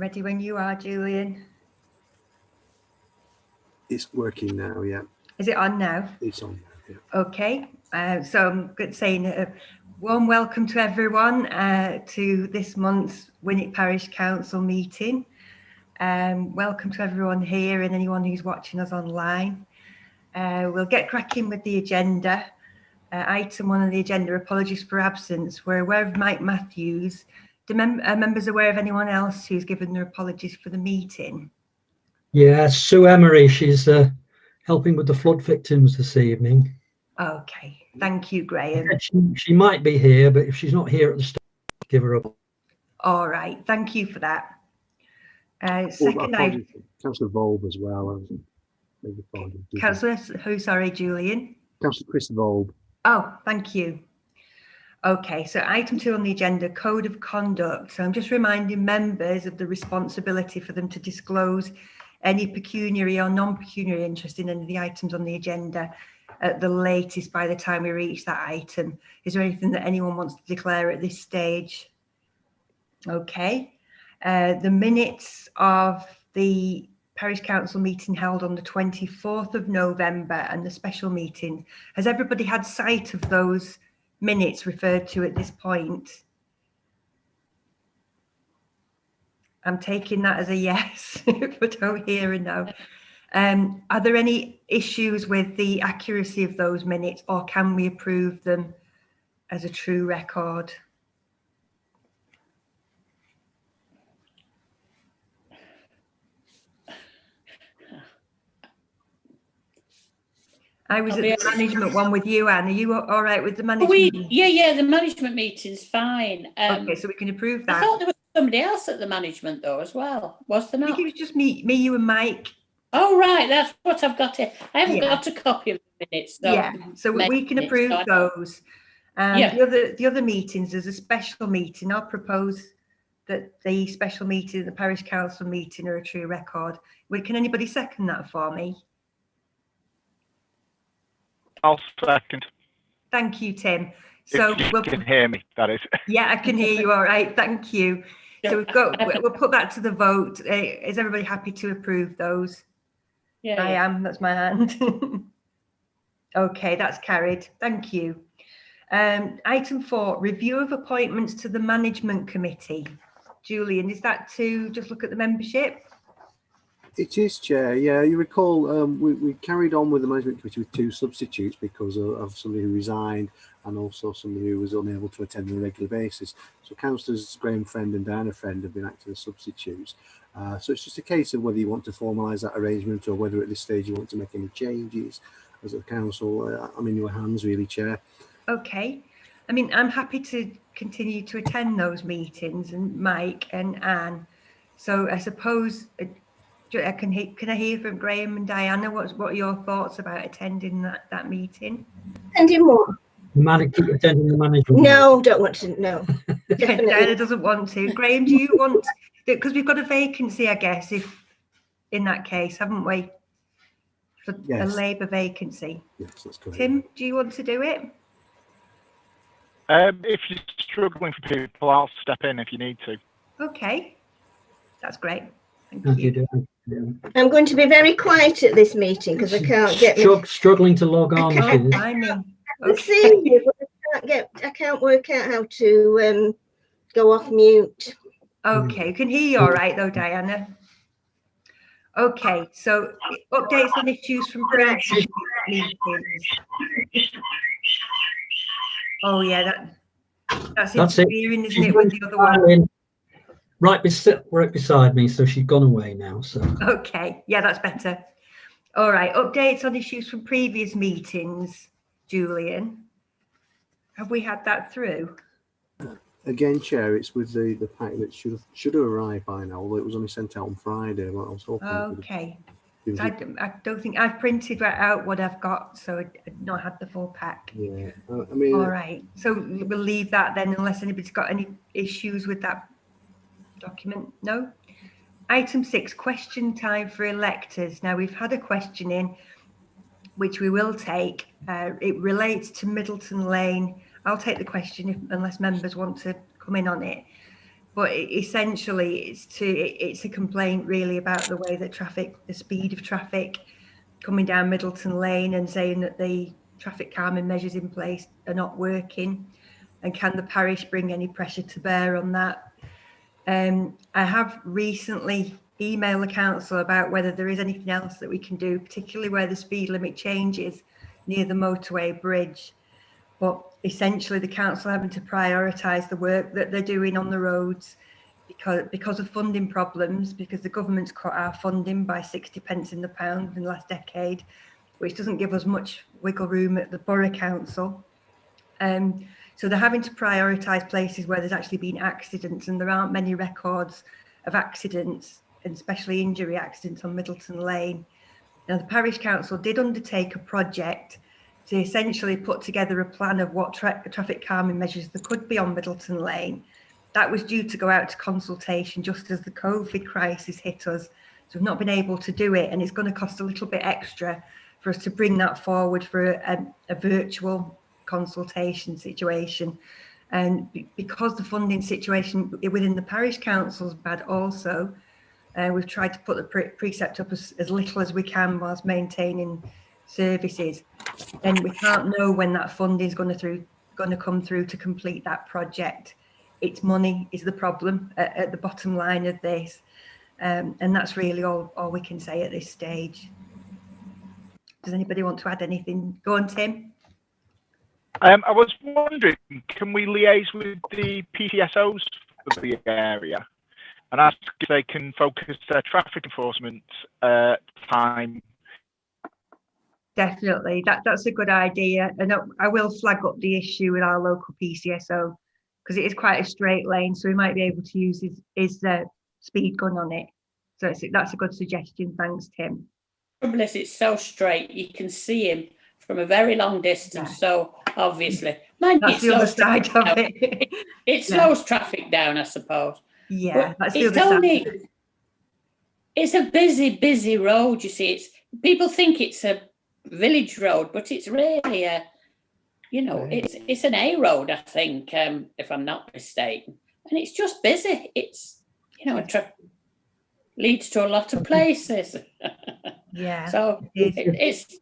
Ready when you are, Julian. It's working now, yeah. Is it on now? It's on now, yeah. Okay, so I'm saying a warm welcome to everyone to this month's Winwick Parish Council meeting. Welcome to everyone here and anyone who's watching us online. We'll get cracking with the agenda. Item 1 on the agenda, apologies for absence. We're aware of Mike Matthews. Do members aware of anyone else who's given their apologies for the meeting? Yeah, Sue Emery, she's helping with the flood victims this evening. Okay, thank you, Graham. She might be here, but if she's not here at the start, give her a... All right, thank you for that. Second item. Councillor Volb as well. Councillor who, sorry, Julian? Councillor Chris Volb. Oh, thank you. Okay, so item 2 on the agenda, code of conduct. So I'm just reminding members of the responsibility for them to disclose any pecuniary or non-pecuniary interest in any of the items on the agenda at the latest by the time we reach that item. Is there anything that anyone wants to declare at this stage? Okay. The minutes of the Parish Council meeting held on the 24th of November and the special meeting. Has everybody had sight of those minutes referred to at this point? I'm taking that as a yes, if I don't hear a no. Are there any issues with the accuracy of those minutes, or can we approve them as a true record? I was at the management one with you, Anne. Are you all right with the management? Yeah, the management meeting's fine. Okay, so we can approve that. I thought there was somebody else at the management though as well. Was there not? I think it was just me, you and Mike. Oh right, that's what I've got here. I haven't got a copy of the minutes though. Yeah, so we can approve those. The other meetings, there's a special meeting. I'll propose that the special meeting and the Parish Council meeting are a true record. Can anybody second that for me? I'll second. Thank you, Tim. So if you can hear me, that is. Yeah, I can hear you. All right, thank you. So we'll put that to the vote. Is everybody happy to approve those? Yeah, I am. That's my hand. Okay, that's carried. Thank you. Item 4, review of appointments to the management committee. Julian, is that to just look at the membership? It is, Chair. Yeah, you recall we carried on with the management committee with 2 substitutes because of somebody who resigned and also somebody who was unable to attend on a regular basis. So Councillors Graham Friend and Diana Friend have been acting as substitutes. So it's just a case of whether you want to formalise that arrangement or whether at this stage you want to make any changes as a council. I'm in your hands really, Chair. Okay. I mean, I'm happy to continue to attend those meetings, and Mike and Anne. So I suppose... Can I hear from Graham and Diana? What are your thoughts about attending that meeting? Attending what? Attending the management. No, don't want to. No. Diana doesn't want to. Graham, do you want? Because we've got a vacancy, I guess. If in that case, haven't we? For a Labour vacancy. Yes, that's correct. Tim, do you want to do it? If you're struggling for people, I'll step in if you need to. Okay, that's great. Thank you. I'm going to be very quiet at this meeting because I can't get struggling to log on. I can't work out how to go off mute. Okay, you can hear you all right though, Diana. Okay, so updates on issues from previous meetings. Oh yeah, that's interfering, isn't it, with the other one? Right beside me, so she's gone away now. So okay, yeah, that's better. All right, updates on issues from previous meetings, Julian. Have we had that through? Again, Chair, it's with the pack that should have arrived by now, although it was only sent out on Friday. Well, I was hoping. Okay. I don't think I've printed out what I've got, so I've not had the full pack. Yeah, I mean. All right, so we'll leave that then, unless anybody's got any issues with that document. No. Item 6, question time for electors. Now we've had a question in, which we will take. It relates to Middleton Lane. I'll take the question unless members want to come in on it. but essentially it's a complaint really about the way that the speed of traffic coming down Middleton Lane, and saying that the traffic calming measures in place are not working, and can the parish bring any pressure to bear on that. I have recently emailed the council about whether there is anything else that we can do, particularly where the speed limit changes near the motorway bridge. But essentially the council having to prioritise the work that they're doing on the roads because of funding problems, because the government's cut our funding by 60 pence in the pound in the last decade, which doesn't give us much wiggle room at the borough council. So they're having to prioritise places where there's actually been accidents, and there aren't many records of accidents, and especially injury accidents on Middleton Lane. Now, the parish council did undertake a project to essentially put together a plan of what traffic calming measures there could be on Middleton Lane. That was due to go out to consultation just as the COVID crisis hit us. So we've not been able to do it, and it's going to cost a little bit extra for us to bring that forward for a virtual consultation situation. And because the funding situation within the parish council is bad also, we've tried to put the precept up as little as we can whilst maintaining services. And we can't know when that funding is going to come through to complete that project. It's money is the problem at the bottom line of this. And that's really all we can say at this stage. Does anybody want to add anything? Go on, Tim. I was wondering, can we liaise with the PCSOs for the area and ask if they can focus their traffic enforcement time? Definitely, that's a good idea, and I will flag up the issue with our local PCSO, because it is quite a straight lane, so we might be able to use his speed gun on it. So that's a good suggestion. Thanks, Tim. The trouble is, it's so straight, you can see him from a very long distance. Yeah. So obviously, that's the other side of it. It slows traffic down, I suppose. Yeah, that's the other side. It's a busy road. You see, people think it's a village road, but it's really it's an A road, I think, if I'm not mistaken, and it's just busy. It's leads to a lot of places. Yeah. So it's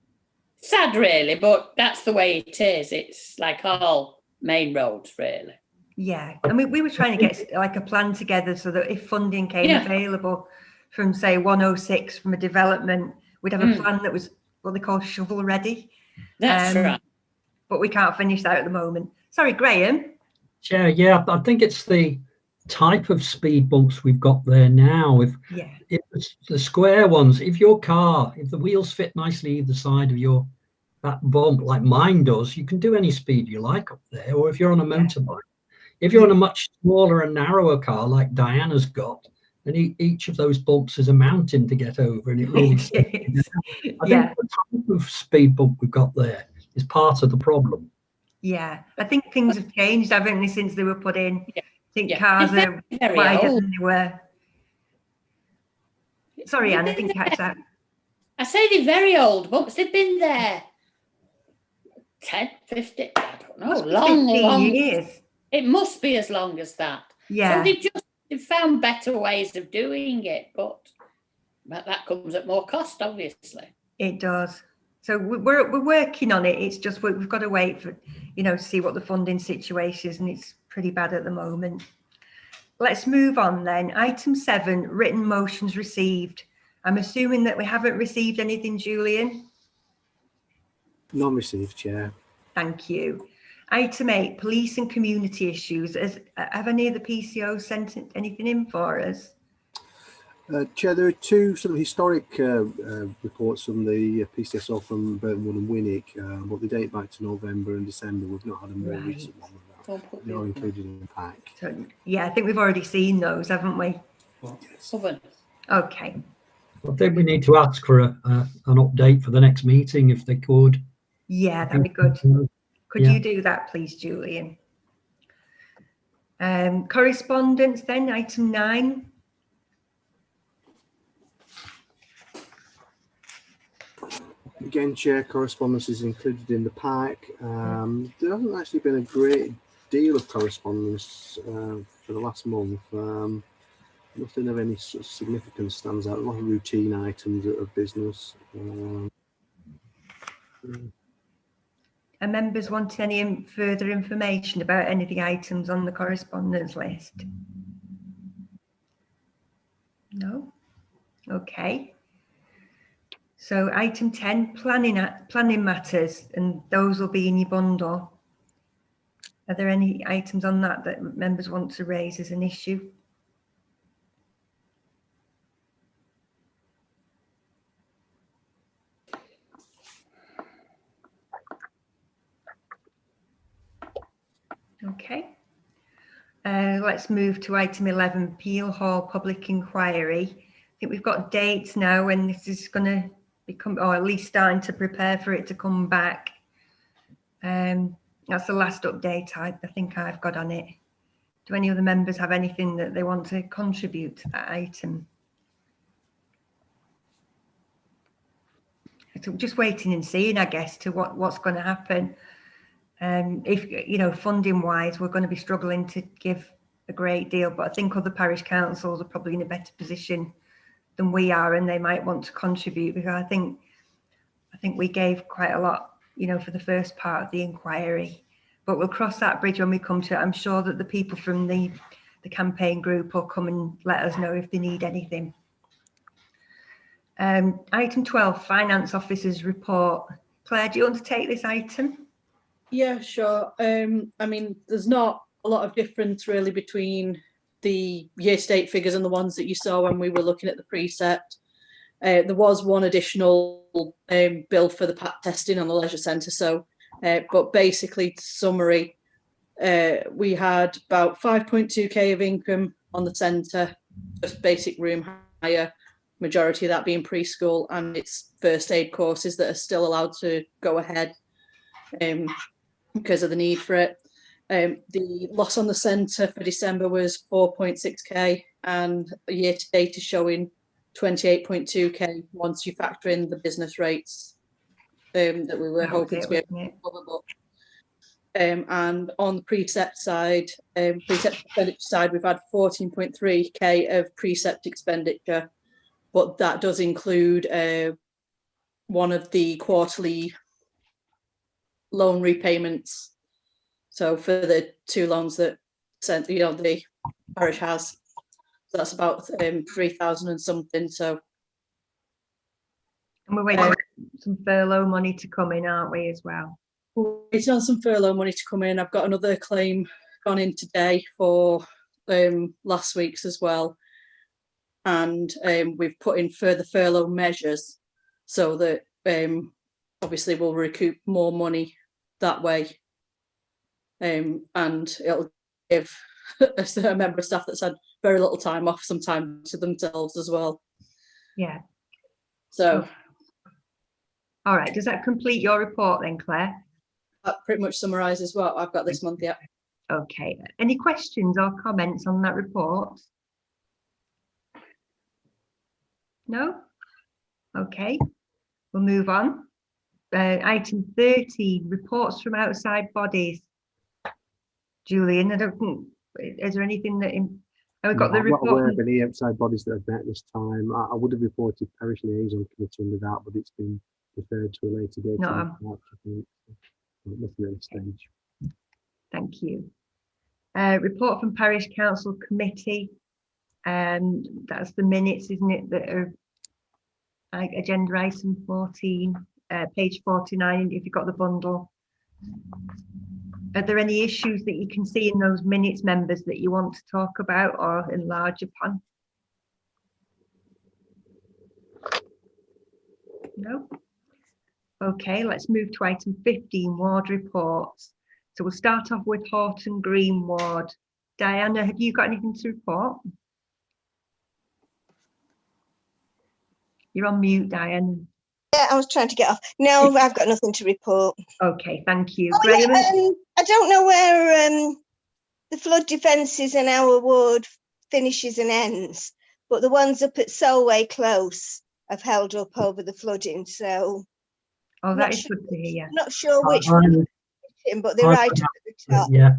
sad, really, but that's the way it is. It's like all main roads, really. Yeah, I mean, we were trying to get like a plan together so that if funding came available from, say, 106 from a development, we'd have a plan that was what they call shovel ready. That's right. But we can't finish that at the moment. Sorry, Graham. Chair, yeah, I think it's the type of speed bumps we've got there now. If the square ones, if the wheels fit nicely either side of that bump, like mine does, you can do any speed you like up there. Or if you're on a motorbike, if you're on a much smaller and narrower car like Diana's got, then each of those bumps is a mountain to get over, and it really. I think the type of speed bump we've got there is part of the problem. Yeah, I think things have changed, haven't they, since they were put in. I think cars are wider than they were. Sorry, Anne, I didn't catch that. I say they're very old bumps. They've been there 10, 50, I don't know, long years. It must be as long as that. Yeah. So they've found better ways of doing it, but that comes at more cost, obviously. It does. So we're working on it. It's just we've got to wait for, to see what the funding situation is, and it's pretty bad at the moment. Let's move on then. Item 7, written motions received. I'm assuming that we haven't received anything, Julian? None received, Chair. Thank you. Item 8, police and community issues. Have any of the PCO sent anything in for us? Chair, there are two sort of historic reports from the PCSO from Burtonwood and Winwick, but they date back to November and December. We've not had a more recent one than that. They're included in the pack. So, yeah, I think we've already seen those, haven't we? Yes. Okay. I think we need to ask for an update for the next meeting if they could. Yeah, that'd be good. Could you do that, please, Julian? Correspondence then, item 9. Again, Chair, correspondence is included in the pack. There hasn't actually been a great deal of correspondence for the last month. Nothing of any sort of significance stands out. A lot of routine items of business. Are members wanting any further information about any of the items on the correspondence list? No? Okay. So item 10, planning matters, and those will be in your bundle. Are there any items on that that members want to raise as an issue? Okay. Let's move to item 11, Peel Hall Public Inquiry. I think we've got dates now when this is going to become, or at least starting to prepare for it to come back. That's the last update I think I've got on it. Do any other members have anything that they want to contribute to that item? So just waiting and seeing, I guess, to what's going to happen. If, you know, funding wise, we're going to be struggling to give a great deal, but I think other parish councils are probably in a better position than we are, and they might want to contribute, because I think we gave quite a lot, you know, for the first part of the inquiry, but we'll cross that bridge when we come to it. I'm sure that the people from the campaign group will come and let us know if they need anything. Item 12, Finance Officer's Report. Claire, do you want to take this item? Yeah, sure. I mean, there's not a lot of difference really between the year-to-date figures and the ones that you saw when we were looking at the precept. There was one additional bill for the PAT testing on the leisure centre. So, but basically, summary, we had about 5.2k of income on the centre, just basic room hire, majority of that being preschool, and it's first aid courses that are still allowed to go ahead because of the need for it. The loss on the centre for December was 4.6k, and year to date is showing 28.2k once you factor in the business rates that we were hoping to be able to cover. And on the precept side, precept expenditure side, we've had 14.3k of precept expenditure, but that does include one of the quarterly loan repayments. So for the 2 loans that the parish has, so that's about 3,000 and something. So, and we're waiting for some furlough money to come in, aren't we, as well? It's on some furlough money to come in. I've got another claim gone in today for last week's as well, and we've put in further furlough measures so that obviously we'll recoup more money that way, and it'll give a member of staff that's had very little time off some time to themselves as well. Yeah. So, all right, does that complete your report then, Claire? That pretty much summarises what I've got this month. Yeah. Okay, any questions or comments on that report? No? Okay, we'll move on. Item 13, reports from outside bodies. Julian, I don't think, is there anything that we've got the report? I'm not aware of any outside bodies that have met this time. I would have reported parish liaison committee under that, but it's been referred to a later date. No. March, I think. Nothing at this stage. Thank you. Report from Parish Council Committee. That's the minutes, isn't it, that are agenda item 14, page 49, if you've got the bundle. Are there any issues that you can see in those minutes, members, that you want to talk about or enlarge upon? No? Okay, let's move to item 15, ward reports. So we'll start off with Horton Green Ward. Diana, have you got anything to report? You're on mute, Diana. Yeah, I was trying to get off. No, I've got nothing to report. Okay, thank you. Oh, Graham? yeah, I don't know where the flood defences in our ward finishes and ends, but the ones up at Solway Close have held up over the flooding. So, oh, that is good to hear. Not sure which one, but they're right up at the top. Yeah,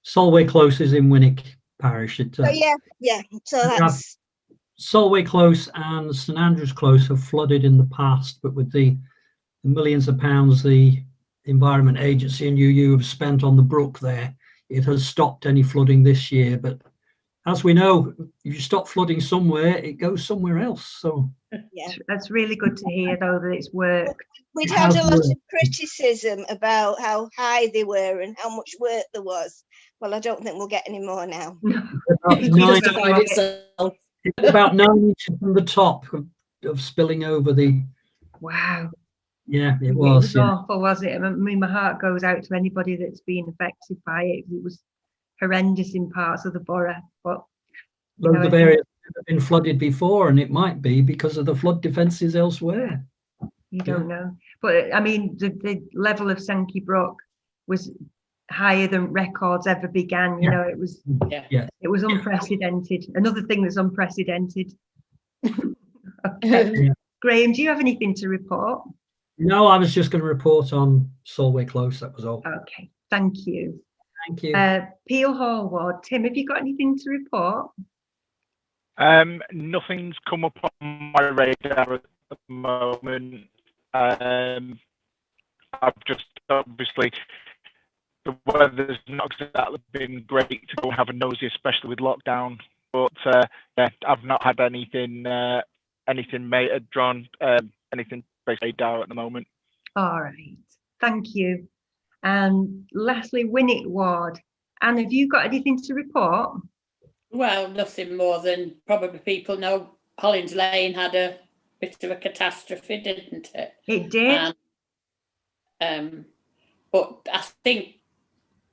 Solway Close is in Winwick parish. So yeah. So Yeah. that's Solway Close and St Andrews Close have flooded in the past, but with the millions of pounds the Environment Agency and UU have spent on the brook there, it has stopped any flooding this year. But as we know, if you stop flooding somewhere, it goes somewhere else. So yeah. That's really good to hear, though, that it's worked. We'd It had has a lot worked. of criticism about how high they were and how much work there was. Well, I don't think we'll get any more now. about It nine, justified itself. it's about 9 inches from the top of spilling over the. Wow. Yeah, it It was. was Yeah. awful, was it? I mean, my heart goes out to anybody that's been affected by it. It was horrendous in parts of the borough, but Loads of areas have been flooded before, and it might be because of the flood defences elsewhere. you don't know. But I mean, the level of Sankey Brook was higher than records ever began. You know, it was unprecedented. Another thing that's unprecedented. Okay. Yeah. Graham, do you have anything to report? No, I was just going to report on Solway Close. That was all. Okay, thank you. Thank you. Peel Hall Ward. Tim, have you got anything to report? Nothing's come up on my radar at the moment. I've just obviously the weather's not exactly been great to go and have a nosy, especially with lockdown. But yeah, I've not had anything drawn anything based radar at the moment. All right, thank you. And lastly, Winwick Ward. Anne, have you got anything to report? Well, nothing more than probably people know Hollins Lane had a bit of a catastrophe, didn't it? It did. But I think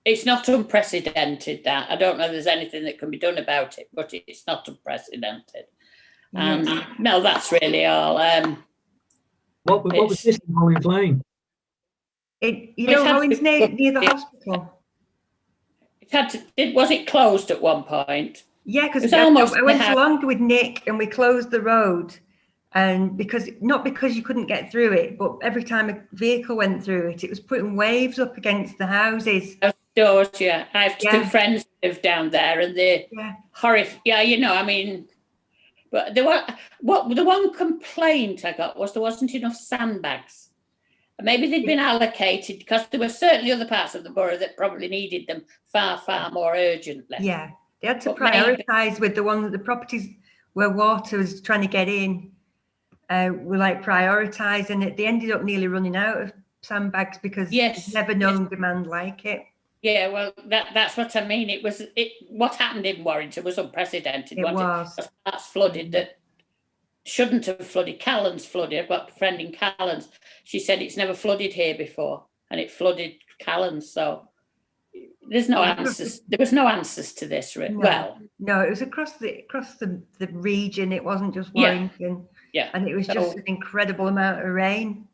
it's not unprecedented that. I don't know if there's anything that can be done about it, but it's not unprecedented. No, that's really all. What was this in Hollins Lane? Hollins near the hospital. Was it closed at one point? Yeah, because I went along with Nick and we closed the road, and not because you couldn't get through it, but every time a vehicle went through it, it was putting waves up against the houses. Doors, yeah. I have two friends who live down there, and they're horrific. Yeah, I mean, but the one complaint I got was there wasn't enough sandbags. Maybe they'd been allocated because there were certainly other parts of the borough that probably needed them far, far more urgently. Yeah, they had to prioritise with the properties where water was trying to get in. Were like prioritising it. They ended up nearly running out of sandbags because there's never known demand like it. Yeah, well, that's what I mean. What happened in Warrington was unprecedented. It was. That's flooded that shouldn't have flooded. Callans flooded. I've got a friend in Callans. She said it's never flooded here before, and it flooded Callans. So there's no answers. There was no answers to this. No, it was across the region. It wasn't just Warrington. Yeah, and it was just an incredible amount of rain.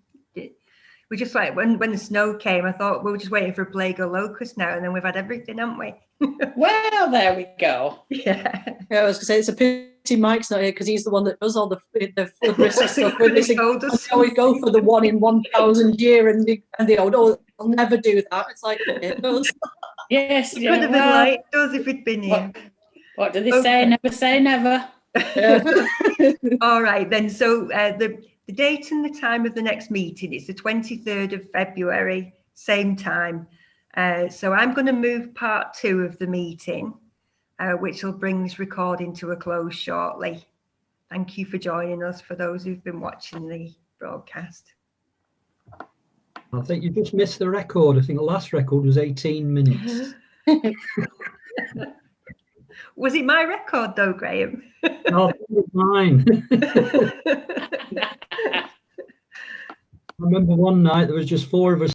We just like when the snow came, I thought we were just waiting for a plague of locusts now, and then we've had everything, haven't we? Well, there we go. Yeah. I was going to say it's a pity Mike's not here because he's the one that does all the flood risk stuff. So we go for the 1 in 1,000 year, and they go, I'll never do that. It's like it does. Yes, it could have been like it does if it'd been here. What do they say? Never say never. All right then. So the date and the time of the next meeting is the 23rd of February, same time. So I'm going to move part 2 of the meeting, which will bring this recording to a close shortly. Thank you for joining us, for those who've been watching the broadcast. I think you just missed the record. I think the last record was 18 minutes. Was it my record though, Graham? No, it was mine. I remember one night there was just 4 of us